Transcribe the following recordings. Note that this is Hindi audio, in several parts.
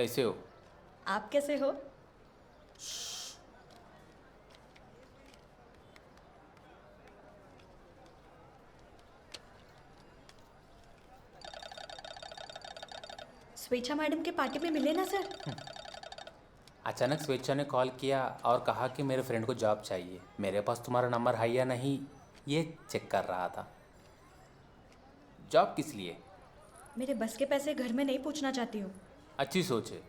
कैसे हो? आप कैसे हो? स्वेच्छा मैडम के पार्टी में मिले ना सर? अचानक स्वेच्छा ने कॉल किया और कहा कि मेरे फ्रेंड को जॉब चाहिए। मेरे पास तुम्हारा नंबर है या नहीं ये चेक कर रहा था। जॉब किस लिए? मेरे बस के पैसे घर में नहीं पूछना चाहती हूँ। अच्छी सोच है,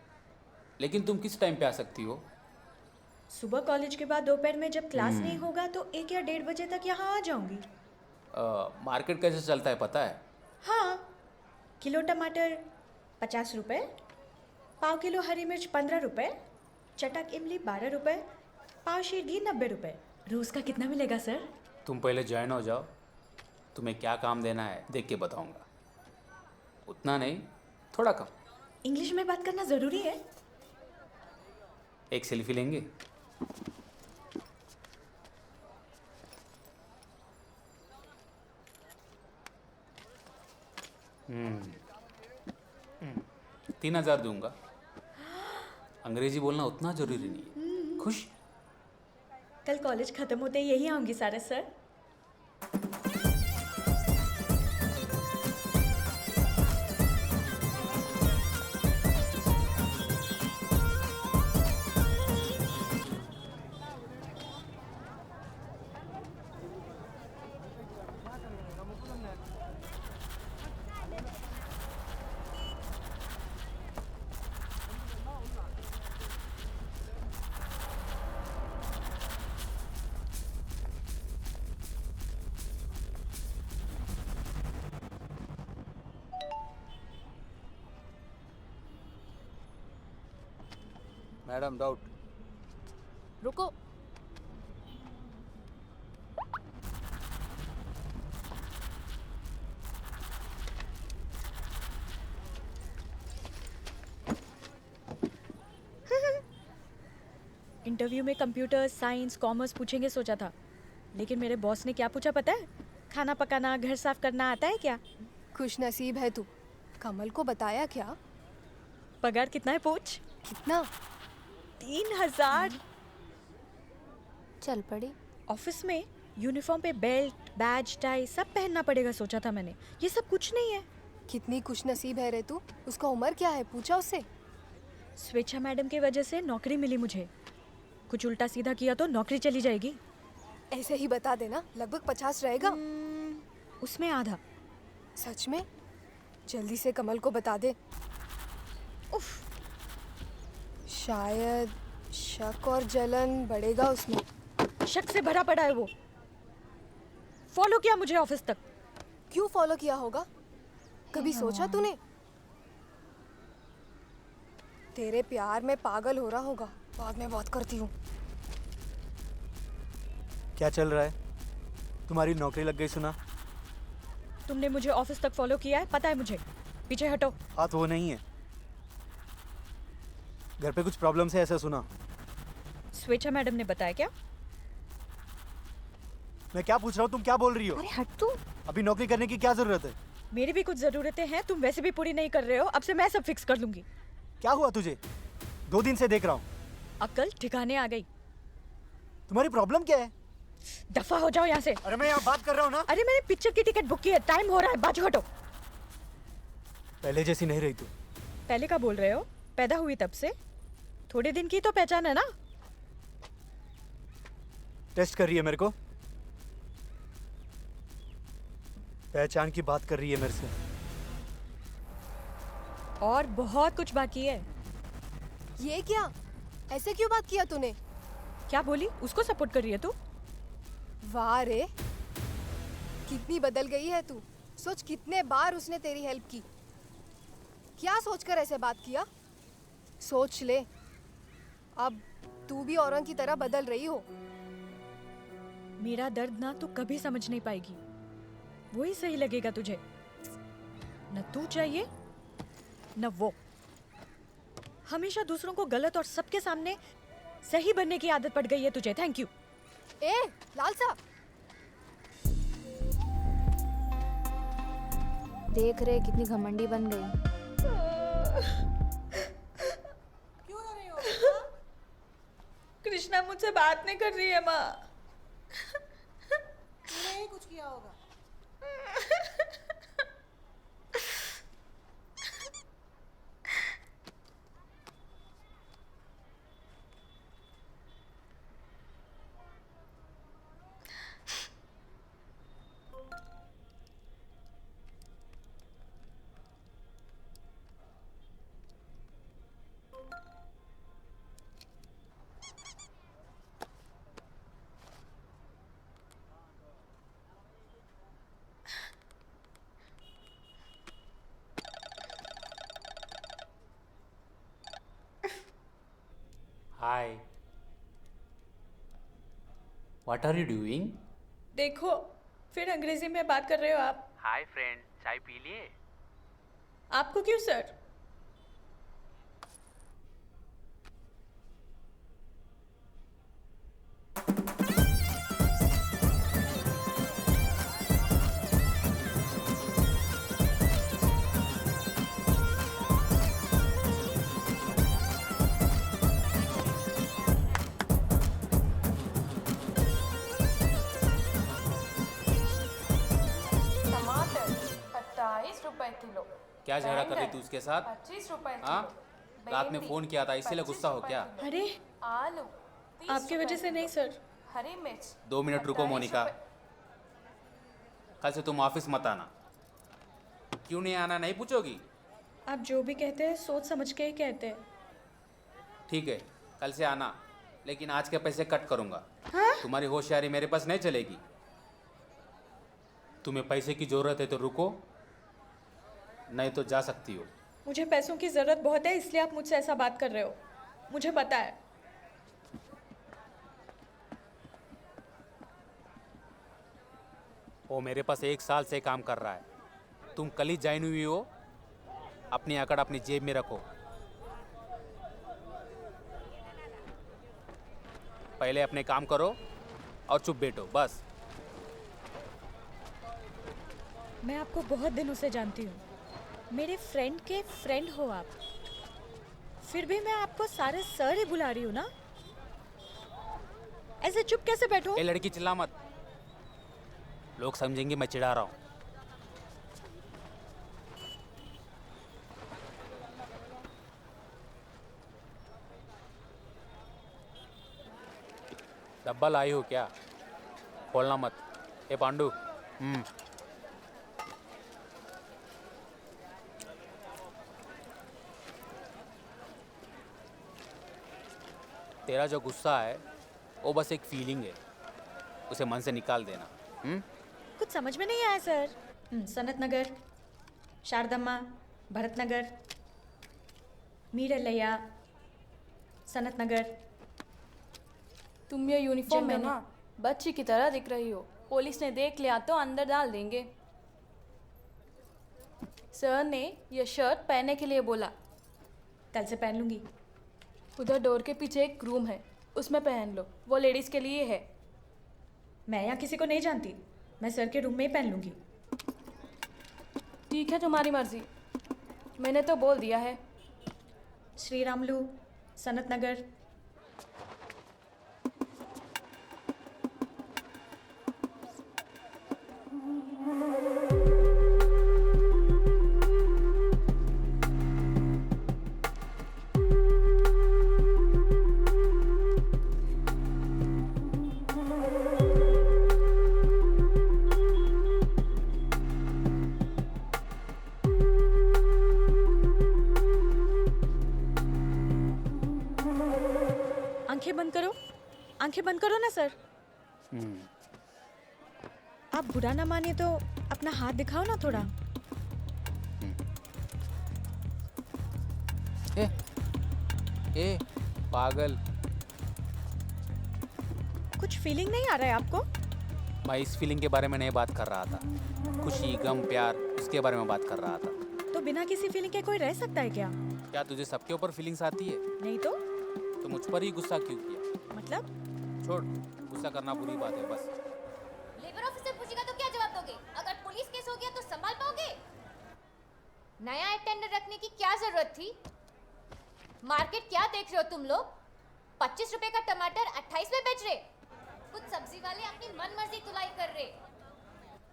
लेकिन तुम किस टाइम पे आ सकती हो? सुबह कॉलेज के बाद दोपहर में जब क्लास नहीं होगा तो 1 या 1:30 बजे तक यहाँ आ जाऊंगी। मार्केट कैसे चलता है पता है? हाँ, किलो टमाटर 50 रुपये, पाव किलो हरी मिर्च 15 रुपये, चटक इमली 12 रुपये, पाव शीर घी 90 रुपये। रोज़ का कितना मिलेगा सर? तुम पहले ज्वाइन हो जाओ, तुम्हें क्या काम देना है देख के बताऊंगा। उतना नहीं, थोड़ा कम। इंग्लिश में बात करना ज़रूरी है? एक सेल्फी लेंगे? हम्म 3,000 दूंगा। अंग्रेजी बोलना उतना जरूरी नहीं है। खुश? कल कॉलेज ख़त्म होते ही यही आऊँगी सारस सर। Madam doubt. रुको। इंटरव्यू में कंप्यूटर साइंस कॉमर्स पूछेंगे सोचा था, लेकिन मेरे बॉस ने क्या पूछा पता है? खाना पकाना घर साफ करना आता है क्या? खुश नसीब है तू। कमल को बताया क्या? पगार कितना है पूछ? कितना? 3,000। चल पड़ी। ऑफिस में यूनिफॉर्म पे बेल्ट बैज टाई सब पहनना पड़ेगा सोचा था मैंने। ये सब कुछ नहीं है। कितनी खुश नसीब है रे तू। उसका उम्र क्या है पूछा उससे? स्वेच्छा मैडम की वजह से नौकरी मिली मुझे। कुछ उल्टा सीधा किया तो नौकरी चली जाएगी। ऐसे ही बता देना। लगभग 50 रहेगा। उसमें आधा। सच में? जल्दी से कमल को बता दे। उफ। शायद शक और जलन बढ़ेगा उसमें। शक से भरा पड़ा है वो। फॉलो किया मुझे ऑफिस तक। क्यों फॉलो किया होगा? कभी सोचा तूने? तेरे प्यार में पागल हो रहा होगा। बाद में बात करती हूँ। क्या चल रहा है? तुम्हारी नौकरी लग गई सुना? तुमने मुझे ऑफिस तक फॉलो किया है, पता है मुझे। पीछे हटो। हाथ वो नहीं है। घर पे कुछ प्रॉब्लम है ऐसा सुना। स्वेच्छा मैडम ने बताया क्या? मैं क्या पूछ रहा हूँ, तुम क्या बोल रही हो? अरे हट तू। अभी नौकरी करने की क्या जरूरत है? मेरी भी कुछ जरूरतें हैं, तुम वैसे भी पूरी नहीं कर रहे हो। अब से मैं सब फिक्स कर लूंगी। क्या हुआ तुझे? 2 दिन से देख रहा हूँ। अक्ल ठिकाने आ गई। तुम्हारी प्रॉब्लम क्या है? दफा हो जाओ यहाँ से। अरे मैं यहाँ बात कर रहा हूँ ना। अरे मैंने पिक्चर की टिकट बुक की है, टाइम हो रहा है, बाजू हटो। पहले जैसी नहीं रही तू। पहले का बोल रहे हो? पैदा हुई तब से थोड़े दिन की तो पहचान है ना। टेस्ट कर रही है मेरे को? पहचान की बात कर रही है मेरे से? और बहुत कुछ बाकी है। ये क्या? ऐसे क्यों बात किया तूने? क्या बोली? उसको सपोर्ट कर रही है तू? वाह रे, कितनी बदल गई है तू। सोच कितने बार उसने तेरी हेल्प की। क्या सोचकर ऐसे बात किया? सोच ले, अब तू भी औरों की तरह बदल रही हो। मेरा दर्द ना तू कभी समझ नहीं पाएगी। वही सही लगेगा तुझे। न तू चाहिए न वो। हमेशा दूसरों को गलत और सबके सामने सही बनने की आदत पड़ गई है तुझे। Thank you. ए लालसा, देख रहे कितनी घमंडी बन गई। मुझसे बात नहीं कर रही है माँ। तूने ही कुछ किया होगा। हाय, व्हाट आर यू डूइंग? देखो, फिर अंग्रेजी में बात कर रहे हो आप। हाय फ्रेंड, चाय पी लिए? आपको क्यों सर? टमाटर 28 रुपए किलो। क्या झगड़ा कर रही बैंगन तू उसके साथ? 25 रुपए हाँ? किलो। रात में भिंडी फोन किया था इसीलिए 25 गुस्सा हो रुपए क्या? किलो। अरे आलू 30 आपकी रुपए वजह से किलो। नहीं सर। हरी मिर्च 2 मिनट रुको 28 मोनिका, रुपए। कल से तुम ऑफिस मत आना। क्यों नहीं आना, नहीं पूछोगी? आप जो भी कहते हैं सोच समझ के ही कहते हैं। ठीक है, कल से आना, लेकिन आज के पैसे कट करूँगा। हाँ? तुम्हारी होशियारी मेरे पास नहीं चलेगी। तुम्हें पैसे की ज़रूरत है तो रुको, नहीं तो जा सकती हो। मुझे पैसों की ज़रूरत बहुत है, इसलिए आप मुझसे ऐसा बात कर रहे हो। मुझे पता है। वो मेरे पास 1 साल से काम कर रहा है। तुम कल ही ज्वाइन हुई हो। अपनी आकड़ अपनी जेब में रखो। पहले अपने काम करो और चुप बैठो बस। मैं आपको बहुत दिनों से जानती हूँ। मेरे फ्रेंड के फ्रेंड हो आप। फिर भी मैं आपको सारे सर ही बुला रही हूँ ना। ऐसे चुप कैसे बैठूं? ए लड़की, चिल्ला मत, लोग समझेंगे मैं चिढ़ा रहा हूँ। डब्बा लाई हो क्या? खोलना मत। ए पांडू, तेरा जो गुस्सा है वो बस एक फीलिंग है, उसे मन से निकाल देना। कुछ समझ में नहीं आया सर। सनत नगर, शारदम्मा, भरत नगर, मीरलैया, सनत नगर। तुम ये यूनिफॉर्म में जंगल ना बच्ची की तरह दिख रही हो। पुलिस ने देख लिया तो अंदर डाल देंगे। सर ने ये शर्ट पहनने के लिए बोला। कल से पहन लूंगी। उधर डोर के पीछे एक रूम है, उसमें पहन लो, वो लेडीज के लिए है। मैं यहाँ किसी को नहीं जानती, मैं सर के रूम में ही पहन लूंगी। ठीक है, तुम्हारी मर्जी, मैंने तो बोल दिया है। श्री रामलू, सनत नगर। आंखें बंद करो, आंखें बंद करो ना सर। आप बुरा ना माने तो अपना हाथ दिखाओ ना थोड़ा। ए पागल, कुछ फीलिंग नहीं आ रहा है आपको? मैं इस फीलिंग के बारे में नहीं बात कर रहा था। खुशी, गम, प्यार, उसके बारे में बात कर रहा था। तो बिना किसी फीलिंग के कोई रह सकता है क्या? क्या तुझे सबके ऊपर फीलिंग्स आती है? नहीं तो मुझ पर ही गुस्सा क्यों किया? मतलब? छोड़, गुस्सा करना बुरी बात है बस। लेबर ऑफिसर पूछेगा तो क्या जवाब दोगे? अगर पुलिस केस हो गया तो संभाल पाओगे? नया अटेंडर रखने की क्या जरूरत थी? मार्केट क्या देख रहे हो तुम लोग? ₹25 का टमाटर 28 में बेच रहे। कुछ सब्जी वाले अपनी मन मर्जी तुलाई कर रहे।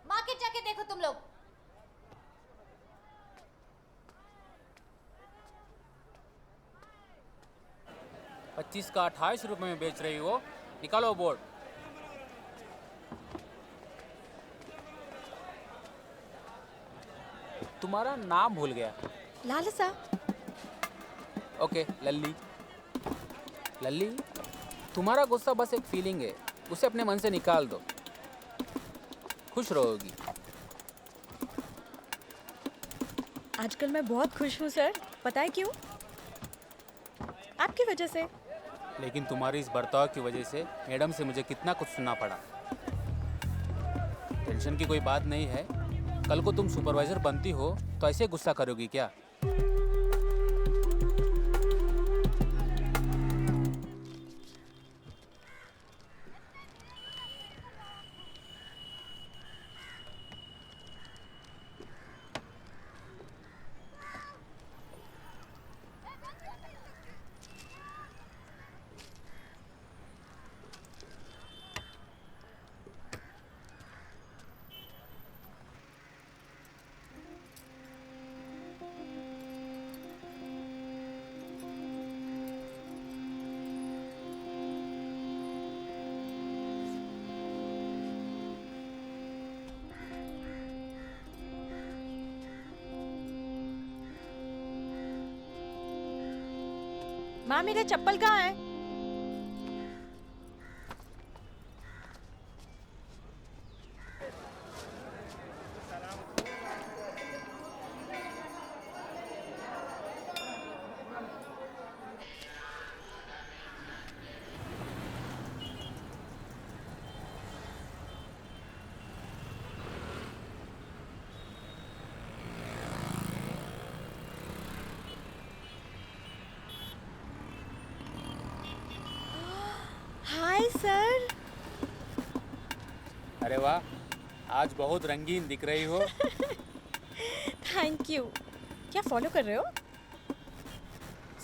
मार्केट जाके देखो तुम लोग। ₹25 का 28 रुपए में बेच रही हो, निकालो बोर्ड। तुम्हारा नाम भूल गया। लालसा। ओके, लल्ली। लल्ली, तुम्हारा गुस्सा बस एक फीलिंग है, उसे अपने मन से निकाल दो, खुश रहोगी। आजकल मैं बहुत खुश हूँ सर, पता है क्यों? आपकी वजह से। लेकिन तुम्हारी इस बर्ताव की वजह से मैडम से मुझे कितना कुछ सुनना पड़ा। टेंशन की कोई बात नहीं है, कल को तुम सुपरवाइजर बनती हो तो ऐसे गुस्सा करोगी क्या? माँ मेरे चप्पल कहाँ है? Hi sir. अरे वाह, आज बहुत रंगीन दिख रही हो। Thank you. क्या फॉलो कर रहे हो?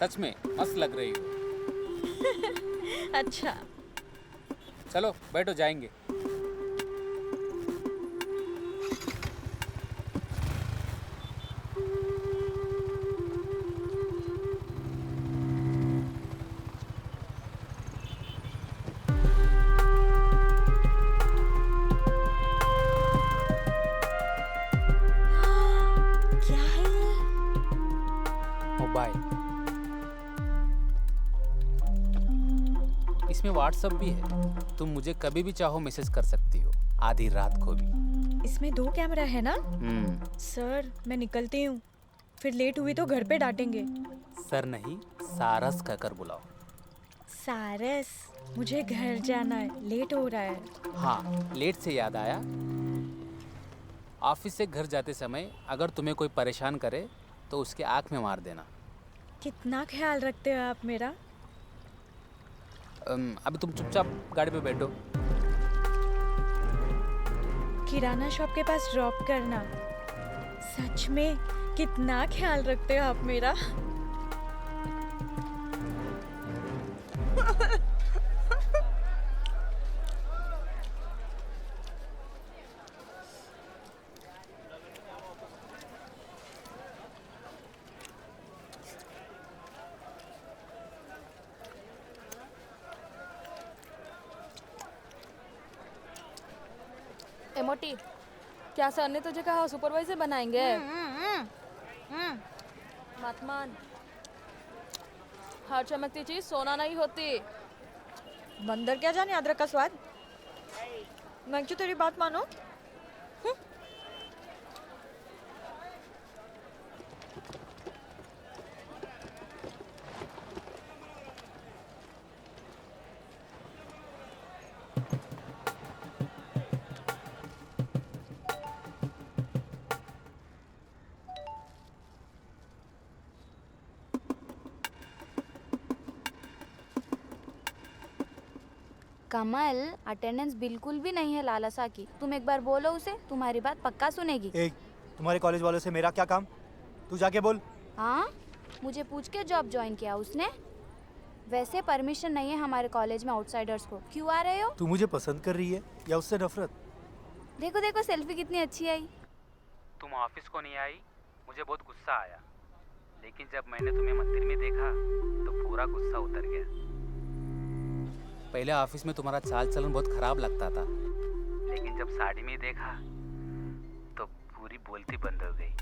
सच में मस्त लग रही हो। अच्छा। चलो बैठो, जाएंगे। क्या है ये? मोबाइल, इसमें व्हाट्सएप भी है, तुम मुझे कभी भी चाहो मैसेज कर सकती हो, आधी रात को भी। इसमें 2 कैमरा है ना? सर मैं निकलती हूँ, फिर लेट हुई तो घर पे डांटेंगे। सर नहीं, सारस कहकर बुलाओ। सारस, मुझे घर जाना है, लेट हो रहा है। हाँ, लेट से याद आया, ऑफिस से घर जाते समय अगर तुम्हें कोई परेशान करे तो उसके आँख में मार देना। कितना ख्याल रखते हो आप मेरा। अभी तुम चुपचाप गाड़ी पे बैठो। किराना शॉप के पास ड्रॉप करना। सच में कितना ख्याल रखते हो आप मेरा। एमोटी, क्या सर ने तुझे कहा सुपरवाइजर बनाएंगे? मत मान, हर चमकती चीज सोना नहीं होती। बंदर क्या जाने अदरक का स्वाद। मैं क्यों तेरी बात मानो? कमल, अटेंडेंस बिल्कुल भी नहीं है लालसा की। तुम एक बार बोलो उसे, तुम्हारी बात पक्का सुनेगी। तुम्हारे कॉलेज वालों से मेरा क्या काम? तू जाके बोल। हाँ, मुझे पूछ के जॉब ज्वाइन किया उसने। वैसे परमिशन नहीं है हमारे कॉलेज में आउटसाइडर्स को। क्यों आ रहे हो? तू मुझे पसंद कर रही है या उससे नफरत? देखो देखो सेल्फी कितनी अच्छी आई। तुम ऑफिस को नहीं आई, मुझे बहुत गुस्सा आया, लेकिन जब मैंने तुम्हें मंदिर में देखा तो पूरा गुस्सा उतर गया। पहले ऑफिस में तुम्हारा चाल चलन बहुत खराब लगता था, लेकिन जब साड़ी में देखा तो पूरी बोलती बंद हो गई।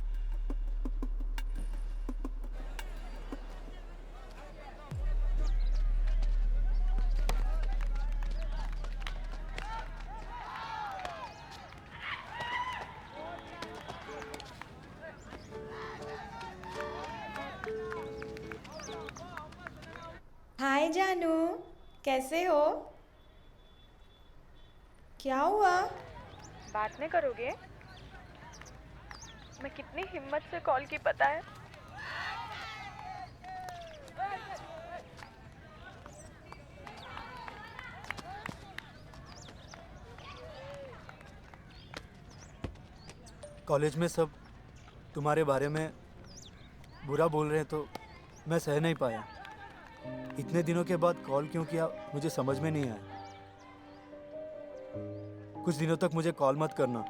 हाय जानू, कैसे हो? क्या हुआ? बात नहीं करोगे? मैं कितनी हिम्मत से कॉल की पता है? कॉलेज में सब तुम्हारे बारे में बुरा बोल रहे हैं तो मैं सह नहीं पाया। इतने दिनों के बाद कॉल क्यों किया मुझे समझ में नहीं आया। कुछ दिनों तक मुझे कॉल मत करना।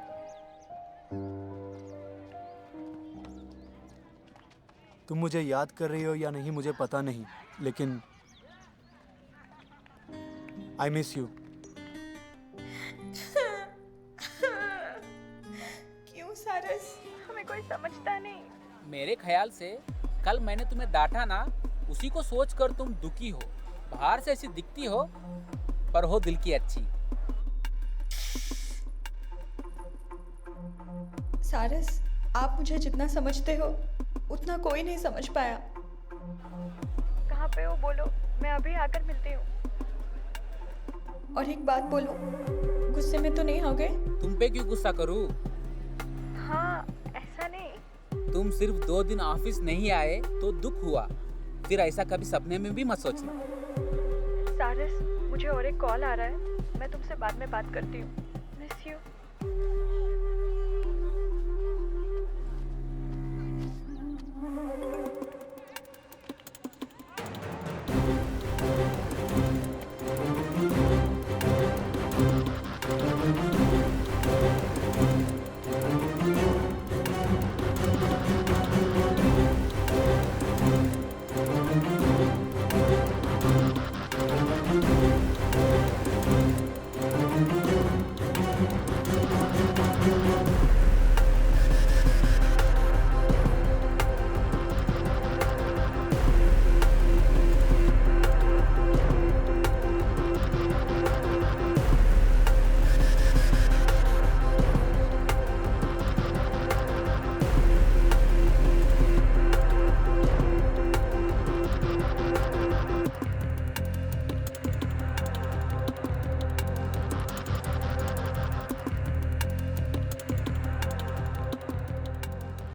तुम मुझे याद कर रही हो या नहीं मुझे पता नहीं, लेकिन आई मिस यू। क्यों सारस? हमें कोई समझता नहीं। मेरे ख्याल से कल मैंने तुम्हें डांटा ना, उसी को सोचकर तुम दुखी हो। बाहर से ऐसी दिखती हो पर हो दिल की अच्छी। सारस, आप मुझे जितना समझते हो उतना कोई नहीं समझ पाया। कहाँ पे हो बोलो, मैं अभी आकर मिलती हूँ। और एक बात बोलो, गुस्से में तो नहीं हो गए? तुम पे क्यों गुस्सा करूं? हाँ, ऐसा नहीं। तुम सिर्फ 2 दिन ऑफिस नहीं आए तो दुख हुआ, फिर ऐसा कभी सपने में भी मत सोचना। सारस, मुझे और एक कॉल आ रहा है, मैं तुमसे बाद में बात करती हूँ। Miss you.